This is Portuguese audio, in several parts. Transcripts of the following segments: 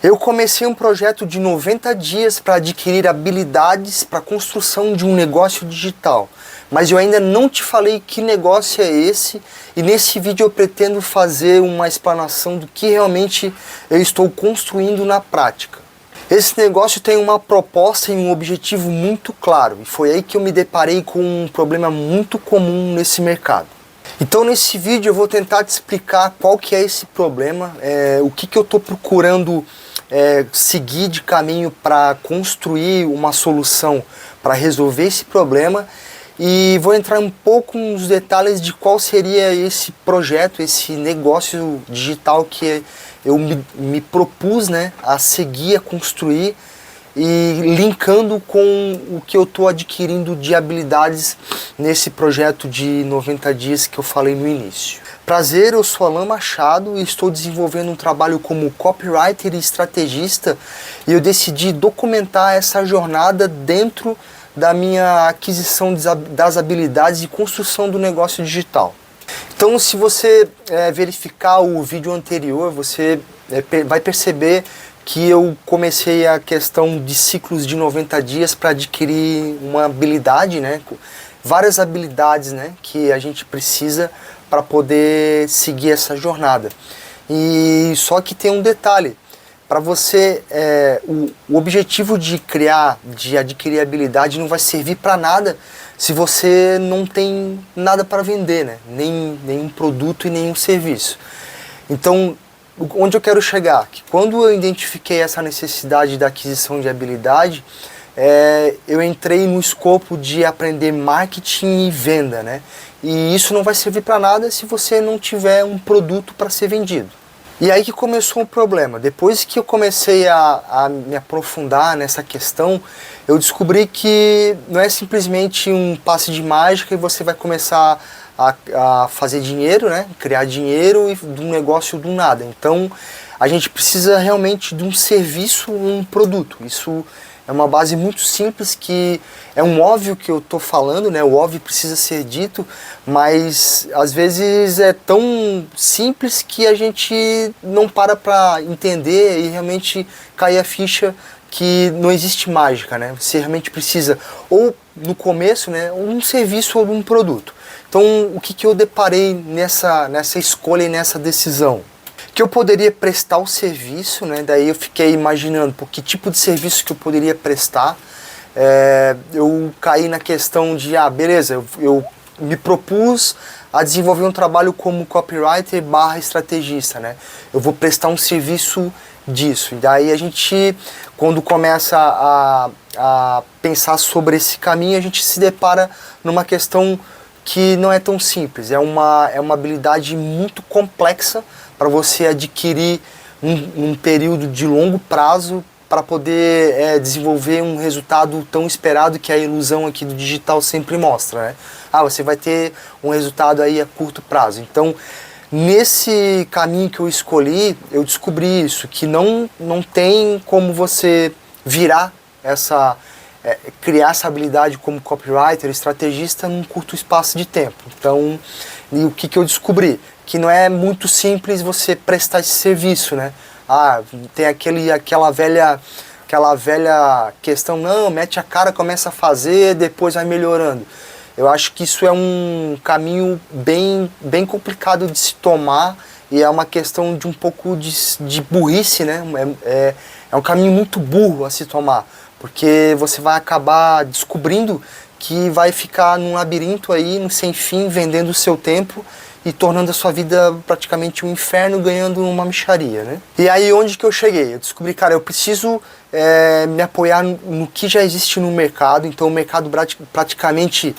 Eu comecei um projeto de 90 dias para adquirir habilidades para a construção de um negócio digital. Mas eu ainda não te falei que negócio é esse, e nesse vídeo eu pretendo fazer uma explanação do que realmente eu estou construindo na prática. Esse negócio tem uma proposta e um objetivo muito claro, e foi aí que eu me deparei com um problema muito comum nesse mercado. Então nesse vídeo eu vou tentar te explicar qual que é esse problema, o que eu estou procurando seguir de caminho para construir uma solução para resolver esse problema, e vou entrar um pouco nos detalhes de qual seria esse projeto, esse negócio digital que eu me propus, né, a seguir, a construir, e linkando com o que eu estou adquirindo de habilidades nesse projeto de 90 dias que eu falei no início. Prazer, eu sou Alan Machado e estou desenvolvendo um trabalho como copywriter e estrategista, e eu decidi documentar essa jornada dentro da minha aquisição das habilidades e construção do negócio digital. Então, se você verificar o vídeo anterior, você vai perceber que eu comecei a questão de ciclos de 90 dias para adquirir uma habilidade, né? Várias habilidades, né, que a gente precisa para poder seguir essa jornada. E só que tem um detalhe. Para você, o objetivo de adquirir habilidade não vai servir para nada se você não tem nada para vender, né? Nenhum produto e nenhum serviço. Então, onde eu quero chegar? Que quando eu identifiquei essa necessidade da aquisição de habilidade, eu entrei no escopo de aprender marketing e venda, né? E isso não vai servir para nada se você não tiver um produto para ser vendido. E aí que começou o problema. Depois que eu comecei a me aprofundar nessa questão, eu descobri que não é simplesmente um passe de mágica e você vai começar a fazer dinheiro, né? Criar dinheiro e de um negócio do nada. Então a gente precisa realmente de um serviço, um produto. Isso é uma base muito simples, que é um óbvio que eu estou falando, né? O óbvio precisa ser dito, mas às vezes é tão simples que a gente não para entender e realmente cair a ficha que não existe mágica, né? Você realmente precisa, ou no começo, né, um serviço ou um produto. Então o que eu deparei nessa escolha e nessa decisão? Que eu poderia prestar o serviço, né? Daí eu fiquei imaginando que tipo de serviço que eu poderia prestar. Eu caí na questão de, beleza, eu me propus a desenvolver um trabalho como copywriter / estrategista, né? Eu vou prestar um serviço disso. E daí a gente, quando começa a pensar sobre esse caminho, a gente se depara numa questão que não é tão simples. É uma habilidade muito complexa para você adquirir um período de longo prazo para poder desenvolver um resultado tão esperado que a ilusão aqui do digital sempre mostra, né? Você vai ter um resultado aí a curto prazo. Então, nesse caminho que eu escolhi, eu descobri isso, que não tem como você virar criar essa habilidade como copywriter, estrategista, num curto espaço de tempo. Então, e o que eu descobri? Que não é muito simples você prestar esse serviço, né? Tem aquela velha questão, não, mete a cara, começa a fazer, depois vai melhorando. Eu acho que isso é um caminho bem complicado de se tomar, e é uma questão de um pouco de burrice, né? É um caminho muito burro a se tomar, porque você vai acabar descobrindo que vai ficar num labirinto aí, sem fim, vendendo o seu tempo e tornando a sua vida praticamente um inferno, ganhando uma mixaria, né? E aí onde que eu cheguei? Eu descobri, cara, eu preciso me apoiar no que já existe no mercado. Então o mercado praticamente,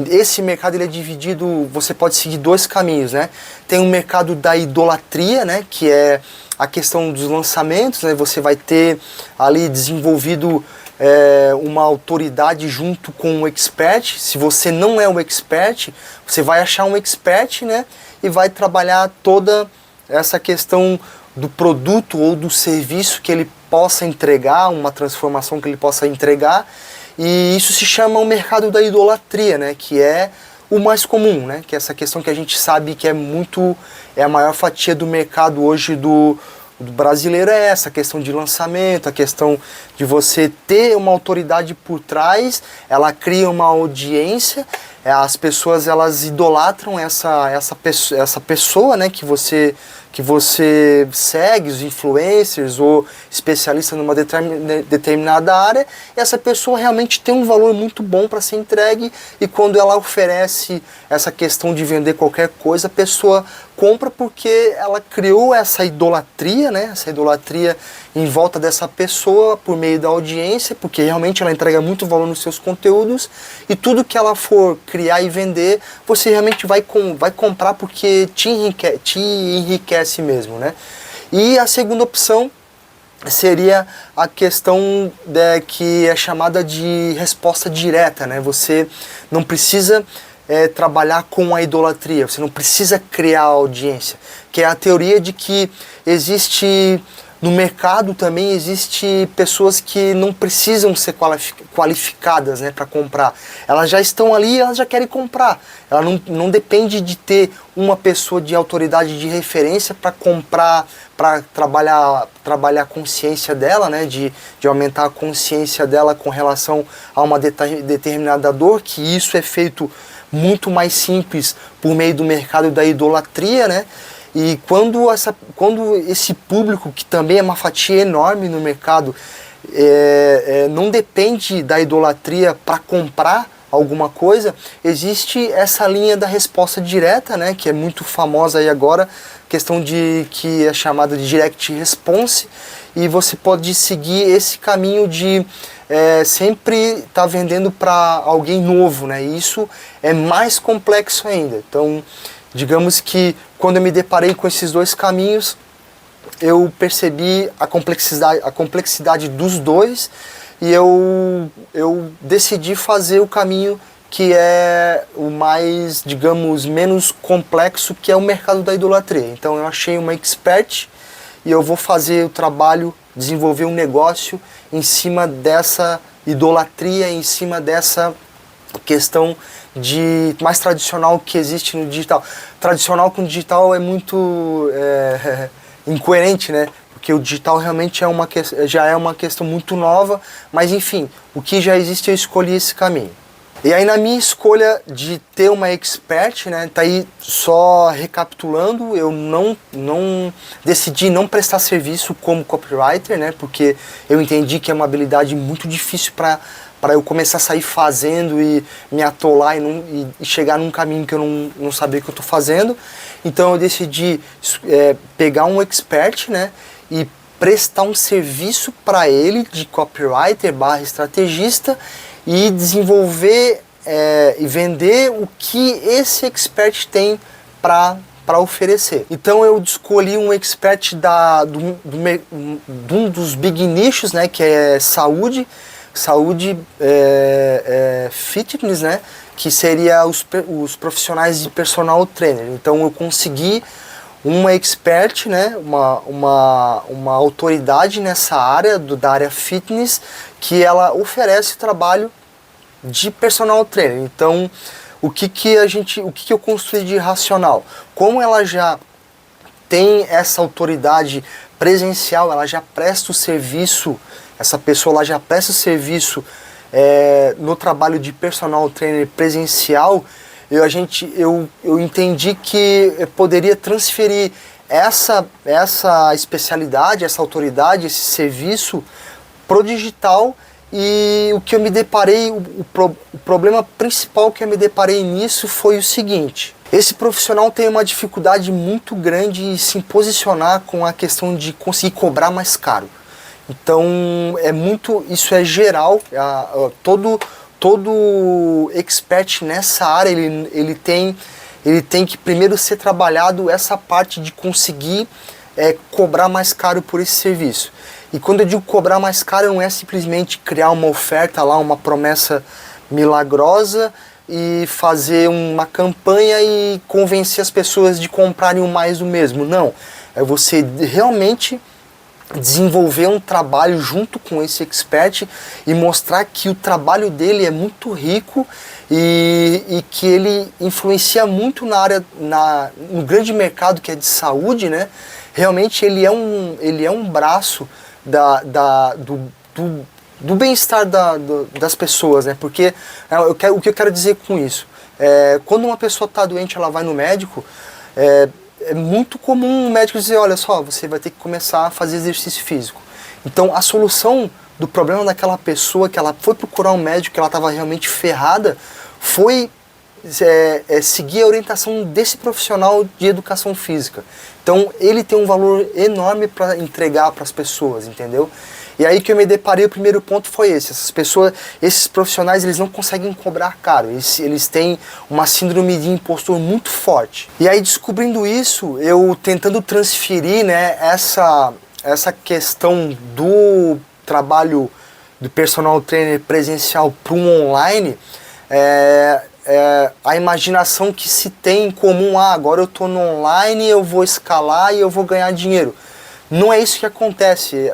esse mercado ele é dividido, você pode seguir dois caminhos, né? Tem um mercado da idolatria, né? Que é a questão dos lançamentos, né? Você vai ter ali desenvolvido uma autoridade junto com um expert. Se você não é um expert, você vai achar um expert, né? E vai trabalhar toda essa questão do produto ou do serviço que ele possa entregar, uma transformação que ele possa entregar. E isso se chama o mercado da idolatria, né? Que é o mais comum, né? Que é essa questão que a gente sabe que é a maior fatia do mercado hoje do O do brasileiro é essa, a questão de lançamento, a questão de você ter uma autoridade por trás, ela cria uma audiência, as pessoas elas idolatram essa pessoa, né, que você segue, os influencers ou especialistas numa determinada área, e essa pessoa realmente tem um valor muito bom para ser entregue, e quando ela oferece essa questão de vender qualquer coisa, a pessoa compra porque ela criou essa idolatria, né? Essa idolatria em volta dessa pessoa por meio da audiência, porque realmente ela entrega muito valor nos seus conteúdos, e tudo que ela for criar e vender, você realmente vai comprar porque te enriquece mesmo, né? E a segunda opção seria a questão que é chamada de resposta direta, né? Você não precisa trabalhar com a idolatria, você não precisa criar audiência, que é a teoria de que existe no mercado também existe pessoas que não precisam ser qualificadas, né, para comprar. Elas já estão ali e elas já querem comprar. Ela não depende de ter uma pessoa de autoridade de referência para comprar, para trabalhar a consciência dela, né, de aumentar a consciência dela com relação a uma determinada dor, que isso é feito muito mais simples por meio do mercado da idolatria, né? E quando esse público, que também é uma fatia enorme no mercado, não depende da idolatria para comprar alguma coisa, existe essa linha da resposta direta, né, que é muito famosa aí agora, questão que é chamada de direct response, e você pode seguir esse caminho de sempre estar vendendo para alguém novo, né? E isso é mais complexo ainda. Então, digamos que quando eu me deparei com esses dois caminhos, eu percebi a complexidade dos dois, e eu decidi fazer o caminho que é o mais, digamos, menos complexo, que é o mercado da idolatria. Então eu achei uma expert e eu vou fazer o trabalho, desenvolver um negócio em cima dessa idolatria, em cima dessa questão mais tradicional que existe no digital. Tradicional com o digital é muito incoerente, né? Porque o digital realmente já é uma questão muito nova, mas enfim, o que já existe eu escolhi esse caminho. E aí na minha escolha de ter uma expert, né, tá aí só recapitulando, eu decidi não prestar serviço como copywriter, né, porque eu entendi que é uma habilidade muito difícil para eu começar a sair fazendo e me atolar e chegar num caminho que eu não sabia o que eu estou fazendo. Então eu decidi pegar um expert, né, e prestar um serviço para ele de copywriter / estrategista, e desenvolver e vender o que esse expert tem para oferecer. Então eu escolhi um expert de um dos big nichos, né, que é saúde fitness, né, que seria os profissionais de personal trainer. Então eu consegui uma expert, né, uma autoridade nessa área, da área fitness, que ela oferece trabalho de personal trainer. Então, o que eu construí de racional? Como ela já tem essa autoridade presencial, ela já presta o serviço, essa pessoa lá já presta o serviço no trabalho de personal trainer presencial, eu entendi que eu poderia transferir essa especialidade, essa autoridade, esse serviço pro digital. E o que eu me deparei, o problema principal que eu me deparei nisso foi o seguinte: esse profissional tem uma dificuldade muito grande em se posicionar com a questão de conseguir cobrar mais caro. Então isso é geral, todo expert nessa área ele tem que primeiro ser trabalhado essa parte de conseguir cobrar mais caro por esse serviço. E quando eu digo cobrar mais caro, não é simplesmente criar uma oferta lá, uma promessa milagrosa e fazer uma campanha e convencer as pessoas de comprarem o mais do mesmo. Não, é você realmente desenvolver um trabalho junto com esse expert e mostrar que o trabalho dele é muito rico e que ele influencia muito na área, no grande mercado que é de saúde, né? realmente ele é um braço do bem-estar das pessoas, né? Porque o que eu quero dizer com isso? Quando uma pessoa está doente, ela vai no médico, é muito comum o médico dizer, olha só, você vai ter que começar a fazer exercício físico. Então a solução do problema daquela pessoa, que ela foi procurar um médico, que ela estava realmente ferrada, foi seguir a orientação desse profissional de educação física. Então ele tem um valor enorme para entregar para as pessoas, entendeu? E aí que eu me deparei, o primeiro ponto foi esse. Essas pessoas, esses profissionais, eles não conseguem cobrar caro. Eles têm uma síndrome de impostor muito forte. E aí, descobrindo isso, eu tentando transferir, né, essa questão do trabalho do personal trainer presencial para um online, a imaginação que se tem em comum, agora eu estou no online, eu vou escalar e eu vou ganhar dinheiro. Não é isso que acontece.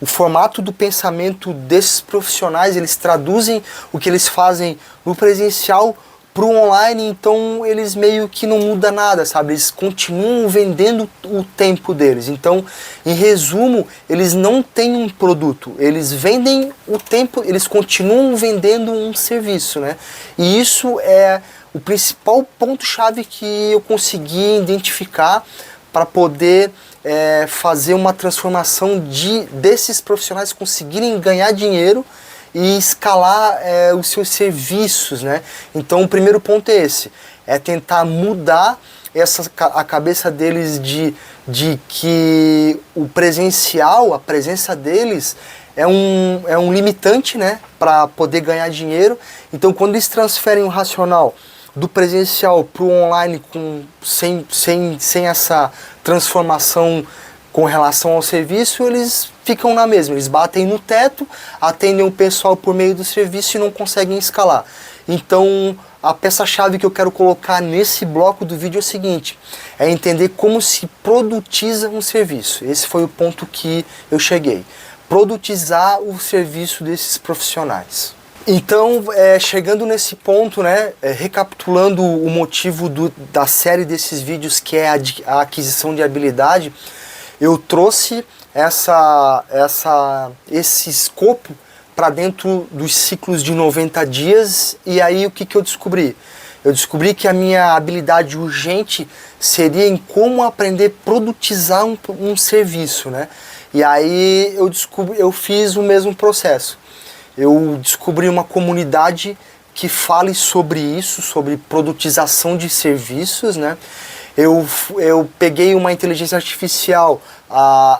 O formato do pensamento desses profissionais, eles traduzem o que eles fazem no presencial para o online, então eles meio que não mudam nada, sabe? Eles continuam vendendo o tempo deles. Então, em resumo, eles não têm um produto, eles vendem o tempo, eles continuam vendendo um serviço, né? E isso é o principal ponto-chave que eu consegui identificar para poder fazer uma transformação desses profissionais conseguirem ganhar dinheiro e escalar os seus serviços, né? Então o primeiro ponto é esse, é tentar mudar a cabeça deles de que o presencial, a presença deles é um limitante, né, para poder ganhar dinheiro. Então quando eles transferem o racional do presencial para o online sem essa transformação com relação ao serviço, eles ficam na mesma, eles batem no teto, atendem o pessoal por meio do serviço e não conseguem escalar. Então a peça-chave que eu quero colocar nesse bloco do vídeo é o seguinte, é entender como se produtiza um serviço. Esse foi o ponto que eu cheguei, produtizar o serviço desses profissionais. Então, chegando nesse ponto, né, recapitulando o motivo da série desses vídeos, que é a aquisição de habilidade, eu trouxe esse escopo para dentro dos ciclos de 90 dias, e aí o que eu descobri? Eu descobri que a minha habilidade urgente seria em como aprender a produtizar um serviço, né? E aí eu fiz o mesmo processo. Eu descobri uma comunidade que fale sobre isso, sobre produtização de serviços, né? Eu peguei uma inteligência artificial,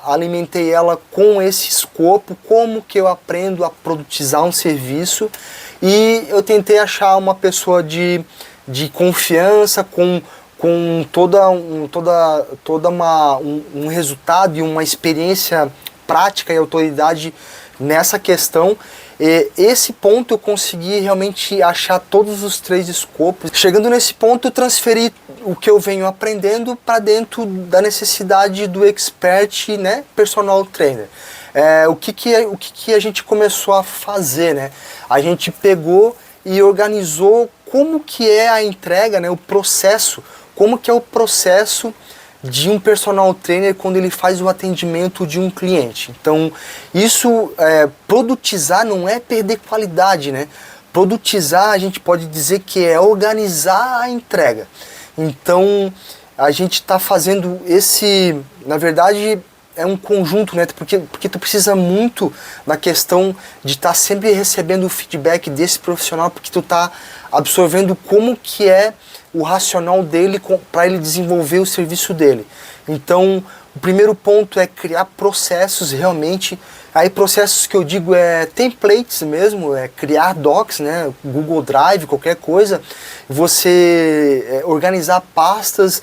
alimentei ela com esse escopo, como que eu aprendo a produtizar um serviço, e eu tentei achar uma pessoa de confiança, com um resultado e uma experiência prática e autoridade nessa questão. Esse ponto eu consegui realmente achar todos os 3 escopos. Chegando nesse ponto, eu transferi o que eu venho aprendendo para dentro da necessidade do expert, né, personal trainer. O que a gente começou a fazer, né? A gente pegou e organizou como que é a entrega, né, o processo, como que é o processo de um personal trainer quando ele faz o atendimento de um cliente. Então, isso, produtizar não é perder qualidade, né? Produtizar, a gente pode dizer que é organizar a entrega. Então, a gente está fazendo na verdade, é um conjunto, né? Porque tu precisa muito na questão de estar sempre recebendo o feedback desse profissional, porque tu está absorvendo como que é o racional dele para ele desenvolver o serviço dele. Então, o primeiro ponto é criar processos realmente. Aí processos que eu digo templates mesmo, criar docs, né, Google Drive, qualquer coisa. Você organizar pastas.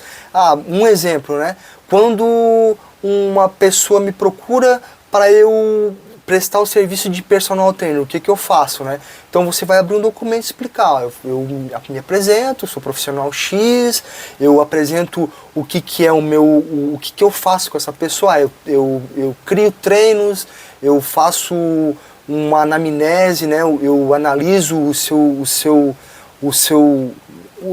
Um exemplo, né? Quando uma pessoa me procura para eu prestar o serviço de personal trainer, o que eu faço, né? Então você vai abrir um documento e explicar, eu me apresento, sou profissional X, eu apresento o que é o que eu faço com essa pessoa, eu crio treinos, eu faço uma anamnese, né? Eu analiso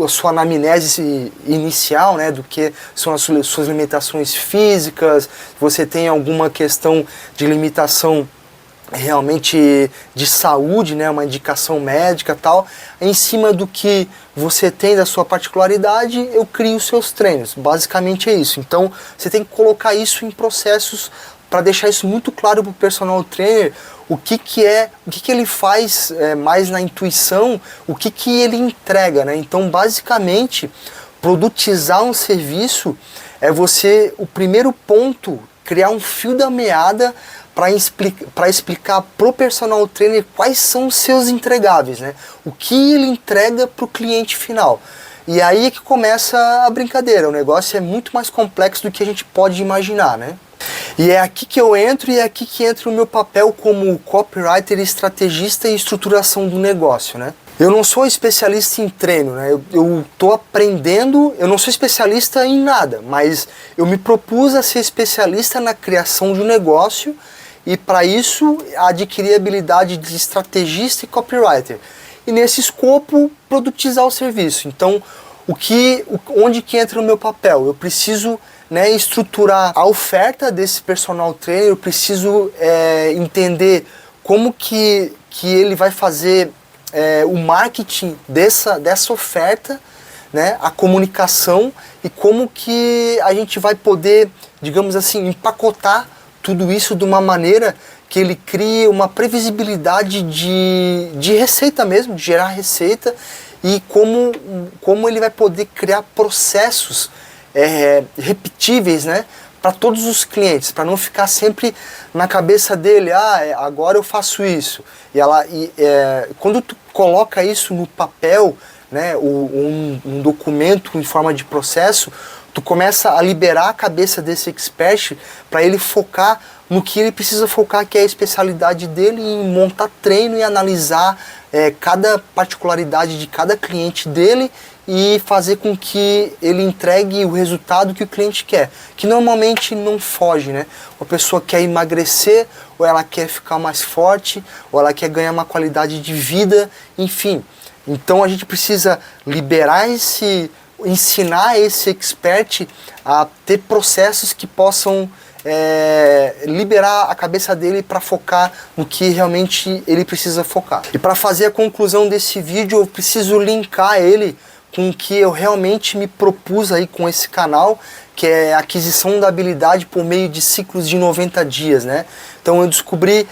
a sua anamnese inicial, né, do que são as suas limitações físicas, você tem alguma questão de limitação realmente de saúde, né, uma indicação médica e tal, em cima do que você tem da sua particularidade, eu crio os seus treinos. Basicamente é isso. Então você tem que colocar isso em processos para deixar isso muito claro para o personal trainer, o que ele faz mais na intuição, o que ele entrega, né? Então basicamente produtizar um serviço é você, o primeiro ponto, criar um fio da meada para explicar pro personal trainer quais são os seus entregáveis, né? O que ele entrega para o cliente final. E aí é que começa a brincadeira, o negócio é muito mais complexo do que a gente pode imaginar, né? E é aqui que eu entro e é aqui que entra o meu papel como copywriter, estrategista e estruturação do negócio, né? Eu não sou especialista em treino, né? Eu tô aprendendo, eu não sou especialista em nada, mas eu me propus a ser especialista na criação de um negócio e para isso adquirir a habilidade de estrategista e copywriter. E nesse escopo, produtizar o serviço. Então, onde que entra o meu papel? Eu preciso, né, estruturar a oferta desse personal trainer, eu preciso entender como que ele vai fazer o marketing dessa oferta, né, a comunicação e como que a gente vai poder, digamos assim, empacotar tudo isso de uma maneira que ele crie uma previsibilidade de receita mesmo, de gerar receita e como ele vai poder criar processos repetíveis, né, para todos os clientes, para não ficar sempre na cabeça dele, agora eu faço isso. Quando tu coloca isso no papel, né, um documento em forma de processo, tu começa a liberar a cabeça desse expert para ele focar no que ele precisa focar, que é a especialidade dele, em montar treino e analisar cada particularidade de cada cliente dele e fazer com que ele entregue o resultado que o cliente quer, que normalmente não foge, né? A pessoa quer emagrecer, ou ela quer ficar mais forte, ou ela quer ganhar uma qualidade de vida, enfim. Então a gente precisa ensinar esse expert a ter processos que possam liberar a cabeça dele para focar no que realmente ele precisa focar. E para fazer a conclusão desse vídeo, eu preciso linkar ele com o que eu realmente me propus aí com esse canal, que é a aquisição da habilidade por meio de ciclos de 90 dias, né? Então eu descobri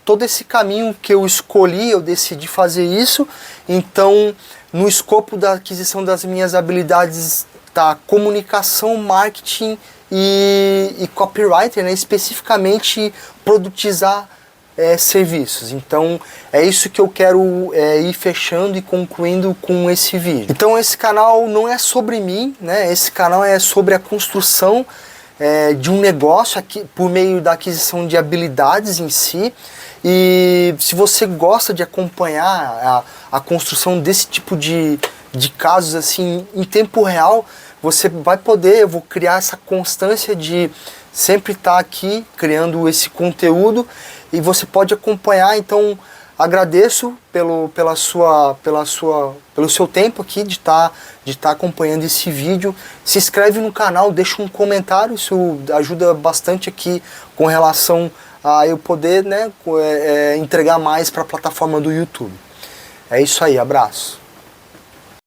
todo esse caminho que eu escolhi, eu decidi fazer isso. Então, no escopo da aquisição das minhas habilidades tá comunicação, marketing e copywriter, né? Especificamente produtizar serviços. Então é isso que eu quero ir fechando e concluindo com esse vídeo. Então esse canal não é sobre mim, né? Esse canal é sobre a construção de um negócio aqui, por meio da aquisição de habilidades em si. E se você gosta de acompanhar a construção desse tipo de casos assim em tempo real, você vai poder, eu vou criar essa constância de sempre estar aqui criando esse conteúdo e você pode acompanhar. Então agradeço pelo seu tempo aqui de estar acompanhando esse vídeo. Se inscreve no canal, deixa um comentário, isso ajuda bastante aqui com relação a eu poder, né, entregar mais para a plataforma do YouTube. É isso aí, abraço.